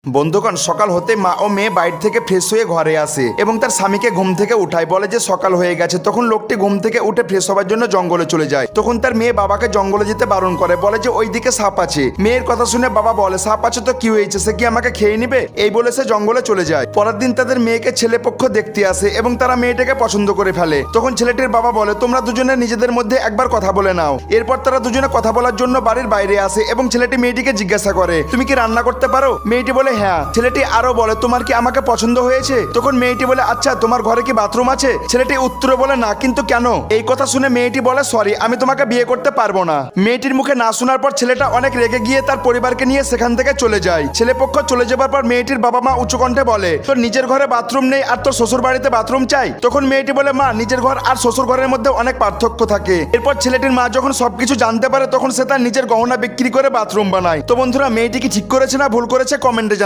বন্ধুগণ, সকাল হতে মা ও মেয়ে বাইরে থেকে ফ্রেশ হয়ে ঘরে আসে এবং তার স্বামীকে ঘুম থেকে উঠায়, বলে যে সকাল হয়ে গেছে। তখন লোকটি ঘুম থেকে উঠে ফ্রেশ হওয়ার জন্য জঙ্গলে চলে যায়। তখন তার মেয়ে বাবাকে জঙ্গলে যেতে বারণ করে, বলে যে ওইদিকে সাপ আছে। মেয়ের কথা শুনে বাবা বলে, সাপ আছে তো কি হয়েছে, সে কি আমাকে খেয়ে নিবে? এই বলে সে জঙ্গলে চলে যায়। পরের দিন তাদের মেয়েকে ছেলেপক্ষ দেখতে আসে এবং তারা মেয়েটাকে পছন্দ করে ফেলে। তখন ছেলেটির বাবা বলে, তোমরা দুজনে নিজেদের মধ্যে একবার কথা বলে নাও। এরপর তারা দুজনে কথা বলার জন্য বাড়ির বাইরে আসে এবং ছেলেটি মেয়েটিকে জিজ্ঞাসা করে, তুমি কি রান্না করতে পারো? মেয়েটি বলে হ্যাঁ। ছেলেটি আরো বলে, তোমার কি আমাকে পছন্দ হয়েছে? তখন মেয়েটি বলে, আচ্ছা তোমার ঘরে কি বাথরুম আছে? ছেলেটি উত্তরে বলে, না, কিন্তু কেন? এই কথা শুনে মেয়েটি বলে, সরি, আমি তোমাকে বিয়ে করতে পারবো না। মেয়েটির মুখে না শোনার পর ছেলেটা অনেক রেগে গিয়ে তার পরিবারকে নিয়ে সেখান থেকে চলে যায়। ছেলেপক্ষ চলে যাবার পর মেয়েটির বাবা মা উঁচু কণ্ঠে বলে, তোর নিজের ঘরে বাথরুম নেই আর তোর শ্বশুর বাড়িতে বাথরুম চাই? তখন মেয়েটি বলে, মা, নিজের ঘর আর শ্বশুর ঘরের মধ্যে অনেক পার্থক্য থাকে। এরপর ছেলেটির মা যখন সবকিছু জানতে পারে তখন সে তার নিজের গহনা বিক্রি করে বাথরুম বানায়। তো বন্ধুরা, মেয়েটি কি ঠিক করেছে না ভুল করেছে কমেন্টে